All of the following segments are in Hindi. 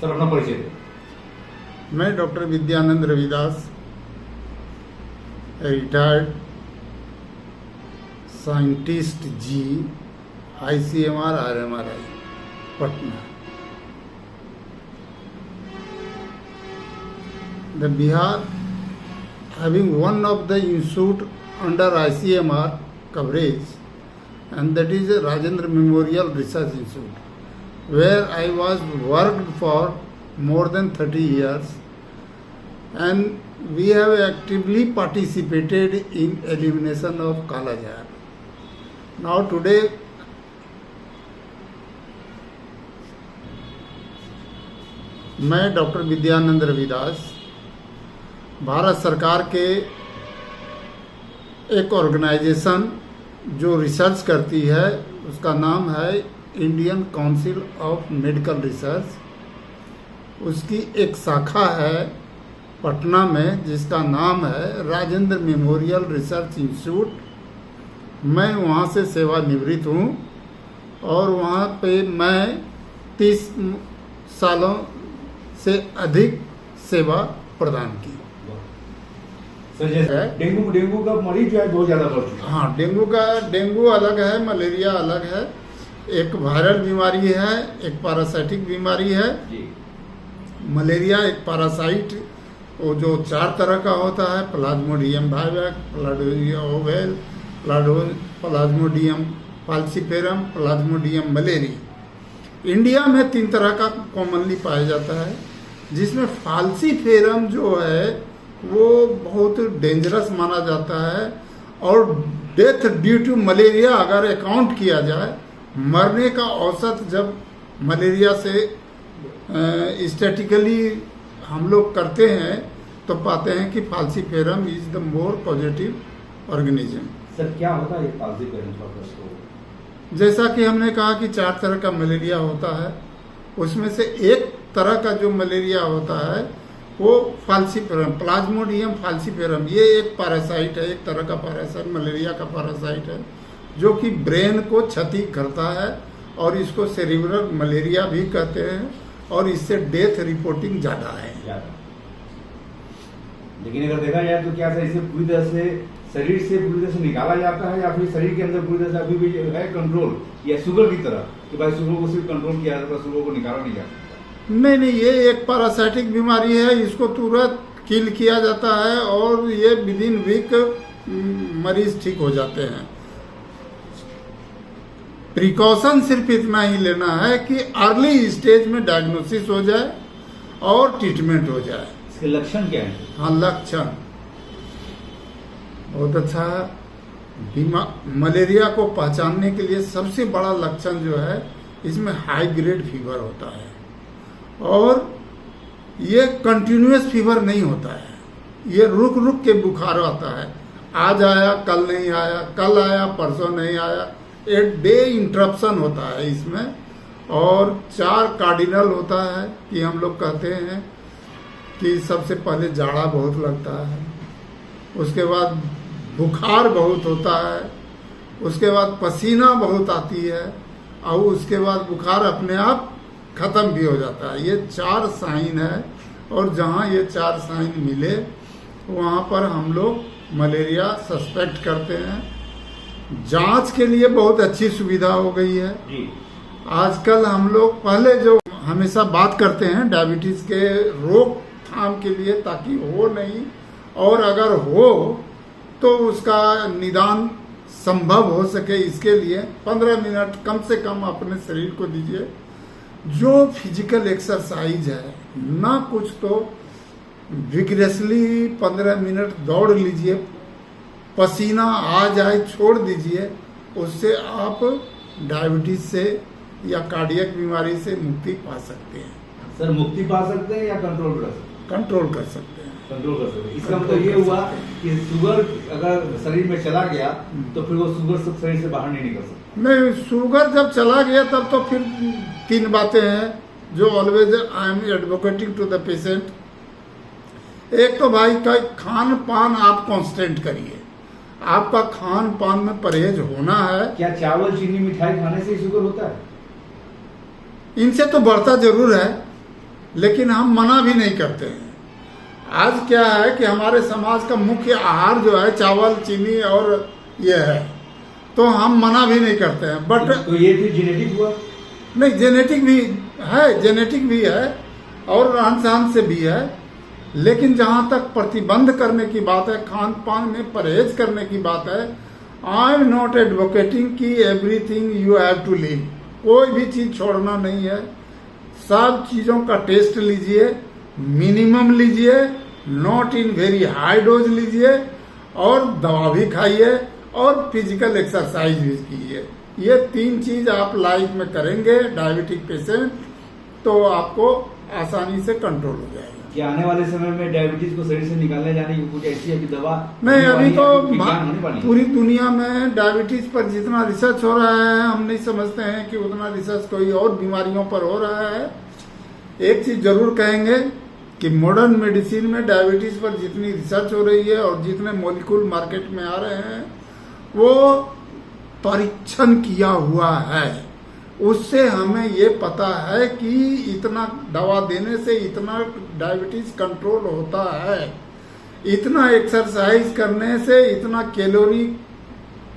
सर अपना परिचय दें। मैं doctor Vidyanand Ravidas, retired scientist ji, ICMR RMRI Patna. The Bihar having one of the institute under ICMR coverage, and that is Rajendra Memorial Research Institute, where I was worked for more than 30 years, and we have actively participated in elimination of Kala Jar. Now today मैं डॉक्टर विद्यानंद रविदास भारत सरकार के एक ऑर्गेनाइजेशन जो रिसर्च करती है उसका नाम है Indian council of medical research, उसकी एक शाखा है पटना में जिसका नाम है राजेंद्र मेमोरियल रिसर्च इंस्टीट्यूट। मैं वहाँ से सेवानिवृत्त हूँ और वहाँ पे मैं 30 सालों से अधिक सेवा प्रदान की। सर जैसे डेंगू का मरीज जो है बहुत ज्यादा बढ़ चुका है। हाँ, डेंगू अलग है, मलेरिया अलग है। एक वायरल बीमारी है, एक पैरासाइटिक बीमारी है जी। मलेरिया एक पैरासाइट वो जो 4 तरह का होता है, Plasmodium vivax, Plasmodium ovale, Plasmodium falciparum, Plasmodium malariae. India में 3 तरह का कॉमनली पाया जाता है, जिसमें फाल्सिफेरम जो है वो बहुत डेंजरस माना जाता है और डेथ ड्यू टू मलेरिया अगर अकाउंट किया जाए, मरने का औसत जब मलेरिया से स्टैटिकली हम लोग करते हैं तो पाते हैं कि falciparum is the more positive organism. Sir क्या होता है ये फाल्सिफेरम का? जैसा कि हमने कहा कि 4 तरह का मलेरिया होता है, उसमें से एक तरह का जो मलेरिया होता है वो फाल्सिफेरम, प्लाज्मोडियम फाल्सिफेरम, ये एक पैरासाइट है, एक तरह का पैरासाइट, मलेरिया का पैरासाइट है जो कि ब्रेन को क्षति करता है और इसको सेरिब्रल मलेरिया भी कहते हैं और इससे डेथ रिपोर्टिंग ज़्यादा है। लेकिन अगर देखा जाए तो क्या सर इसे पूरी तरह से शरीर से पूरी तरह से निकाला जाता है या फिर शरीर के अंदर पूरी तरह से अभी भी है कंट्रोल, या शुगर की तरह कि भाई शुगर को सिर्फ कंट्रोल किया जाता है, शुगर को निकाला नहीं जाता? नहीं, ये एक पैरासाइटिक बीमारी है, इसको तुरंत किल किया जाता है और ये विदिन वीक मरीज ठीक हो जाते हैं। प्रिकॉशन सिर्फ इतना ही लेना है कि अर्ली स्टेज में डायग्नोसिस हो जाए और ट्रीटमेंट हो जाए। इसके लक्षण क्या है? हाँ, लक्षण बहुत अच्छा है। मलेरिया को पहचानने के लिए सबसे बड़ा लक्षण जो है इसमें हाई ग्रेड फीवर होता है और ये कंटिन्यूअस फीवर नहीं होता है, ये रुक रुक के बुखार आता है, आज आया कल नहीं आया, कल आया परसों नहीं आया, एक डे इंटरप्शन होता है इसमें। और 4 कार्डिनल होता है कि हम लोग कहते हैं कि सबसे पहले जाड़ा बहुत लगता है, उसके बाद बुखार बहुत होता है, उसके बाद पसीना बहुत आती है और उसके बाद बुखार अपने आप खत्म भी हो जाता है। ये 4 साइन है और जहाँ ये 4 साइन मिले वहाँ पर हम लोग मलेरिया सस्पेक्ट करते हैं। जांच के लिए बहुत अच्छी सुविधा हो गई है आजकल। हम लोग पहले जो हमेशा बात करते हैं डायबिटीज के रोकथाम के लिए ताकि हो नहीं, और अगर हो तो उसका निदान संभव हो सके, इसके लिए 15 मिनट कम से कम अपने शरीर को दीजिए। जो फिजिकल एक्सरसाइज है ना, कुछ तो विग्रेसली 15 मिनट दौड़ लीजिए, पसीना आ जाए छोड़ दीजिए, उससे आप डायबिटीज से या कार्डियक बीमारी से मुक्ति पा सकते हैं। सर मुक्ति पा सकते हैं या कंट्रोल कर सकते हैं? कंट्रोल कर सकते हैं। कंट्रोल कर सकते हैं। इसका मतलब ये हुआ कि शुगर अगर शरीर में चला गया तो फिर वो शुगर सब शरीर से बाहर नहीं निकल सकता। नहीं, शुगर जब चला गया तब तो फिर 3 बातें हैं जो always I am advocating to the patient. एक तो भाई का खान पान आप कांस्टेंट करिए, आपका खान पान में परहेज होना है। क्या चावल चीनी मिठाई खाने से शुगर होता है? इनसे तो बढ़ता जरूर है, लेकिन हम मना भी नहीं करते हैं। आज क्या है कि हमारे समाज का मुख्य आहार जो है चावल, चीनी और ये है, तो हम मना भी नहीं करते हैं। बट तो ये फिर जेनेटिक हुआ? नहीं, जेनेटिक भी है और रहन सहन से भी है। लेकिन जहाँ तक प्रतिबंध करने की बात है, खान पान में परहेज करने की बात है, आई एम नॉट एडवोकेटिंग कि everything you have to leave. कोई भी चीज छोड़ना नहीं है। सब चीजों का टेस्ट लीजिए, मिनिमम लीजिए, not in very high dose लीजिए, और दवा भी खाइए और फिजिकल एक्सरसाइज भी कीजिए। ये 3 चीज आप लाइफ में करेंगे डायबिटिक पेशेंट, तो आपको आसानी से कंट्रोल हो जाएगा। क्या आने वाले समय में डायबिटीज को शरीर से निकालने जाने की कुछ ऐसी है कि दवा नहीं, अभी तो होने वाली है? पूरी दुनिया में डायबिटीज पर जितना रिसर्च हो रहा है, हम नहीं समझते हैं कि उतना रिसर्च कोई और बीमारियों पर हो रहा है। एक चीज जरूर कहेंगे कि मॉडर्न मेडिसिन में डायबिटीज पर जितनी रिसर्च हो रही है और जितने मॉलिक्यूल मार्केट में आ रहे हैं, वो परीक्षण किया हुआ है। उससे हमें ये पता है कि इतना दवा देने से इतना डायबिटीज कंट्रोल होता है, इतना एक्सरसाइज करने से इतना कैलोरी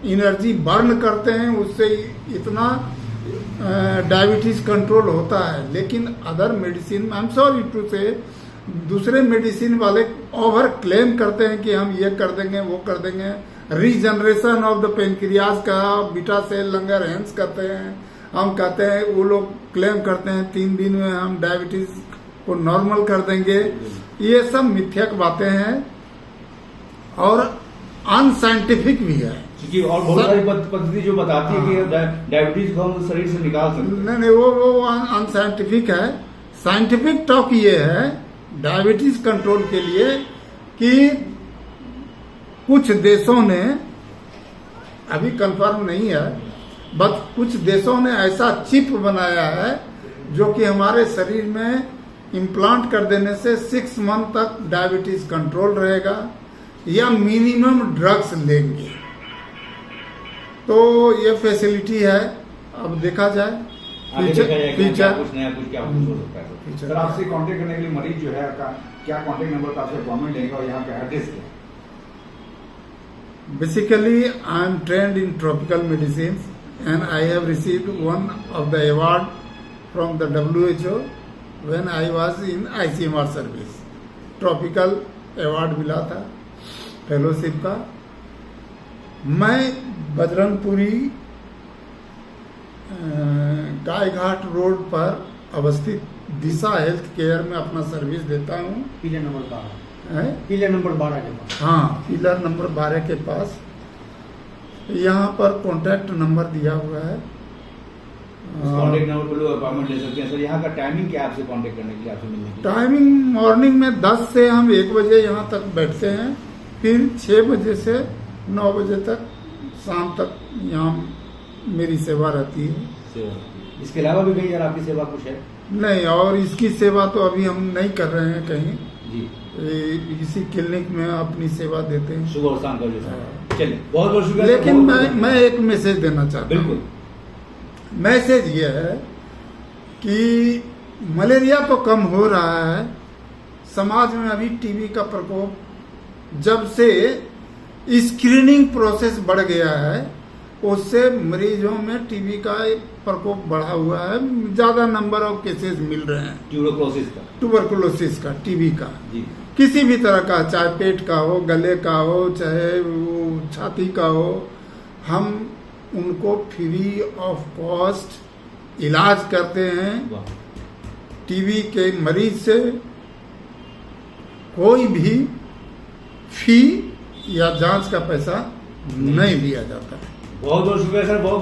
एनर्जी बर्न करते हैं, उससे इतना डायबिटीज कंट्रोल होता है। लेकिन other medicine, I am sorry to say, दूसरे मेडिसिन वाले ओवर क्लेम करते हैं कि हम ये कर देंगे, वो कर देंगे। रीजनरेशन ऑफ द पेनक्रियाज का बीटा सेल लंगरहैंस करते हैं, हम कहते हैं, वो लोग क्लेम करते हैं 3 दिन में हम डायबिटीज को नॉर्मल कर देंगे। ये सब मिथ्यक बातें हैं और अनसाइंटिफिक भी है। क्योंकि और बहुत सारी पद्धति जो बताती है कि डायबिटीज को हम शरीर से निकाल सकते हैं। नहीं, वो अनसाइंटिफिक है। साइंटिफिक टॉक ये है डायबिटीज कंट्रोल के लिए कि कुछ देशों ने, अभी कंफर्म नहीं है, बट कुछ देशों ने ऐसा चिप बनाया है जो कि हमारे शरीर में इम्प्लांट कर देने से 6 मंथ तक डायबिटीज कंट्रोल रहेगा, या मिनिमम ड्रग्स लेंगे। तो ये फैसिलिटी है, अब देखा जाए फ्यूचर कुछ नया कुछ क्या कुछ हो सकता है। सर, आपसे कांटेक्ट करने के लिए मरीज जो है आपका क्या कांटेक्ट नंबर का आपसे अपॉइंटमेंट लेंगे और यहाँ का एड्रेस क्या है? Basically, I am trained in tropical medicines and I have received one of the award from the WHO when I was in ICMR service. Tropical award मिला था फेलोशिप का। मैं बजरंगपुरी गायघाट रोड पर अवस्थित दिशा हेल्थ केयर में अपना सर्विस देता हूँ। पिलर नंबर 12 है, पिलर नंबर 12 के पास। हाँ, पिलर नंबर 12 के पास। यहाँ पर कॉन्टैक्ट नंबर दिया हुआ है। कॉन्टैक्ट नंबर पर लोग अपॉइंटमेंट ले सकते हैं। सर, यहाँ का टाइमिंग क्या है आपसे कॉन्टैक्ट करने के लिए, आपसे मिलने के लिए? टाइमिंग मॉर्निंग में 10 से हम 1 बजे यहाँ तक बैठते हैं, फिर 6 बजे से 9 बजे तक शाम तक यहाँ मेरी सेवा रहती है। इसके अलावा भी कहीं यार आपकी सेवा कुछ है? नहीं, और इसकी सेवा तो अभी हम नहीं कर रहे हैं कहीं जी। इसी क्लिनिक में अपनी सेवा देते हैं सुबह और शाम का जो चलिए, बहुत बहुत शुक्रिया। लेकिन मैं एक मैसेज देना चाहता हूँ। बिल्कुल। मैसेज ये है कि मलेरिया तो कम हो रहा है, समाज में अभी टीबी का प्रकोप जब से स्क्रीनिंग प्रोसेस बढ़ गया है, उससे मरीजों में टीबी का प्रकोप बढ़ा हुआ है, ज्यादा नंबर ऑफ केसेस मिल रहे हैं। ट्यूबरकुलोसिस का, टीबी का, जी। किसी भी तरह का, चाहे पेट का हो, गले का हो, चाहे वो छाती का हो, हम उनको फ्री ऑफ कॉस्ट इलाज करते हैं। टीबी के मरीज से कोई भी फी या जांच का पैसा नहीं लिया जाता है। बहुत बहुत शुक्रिया सर, बहुत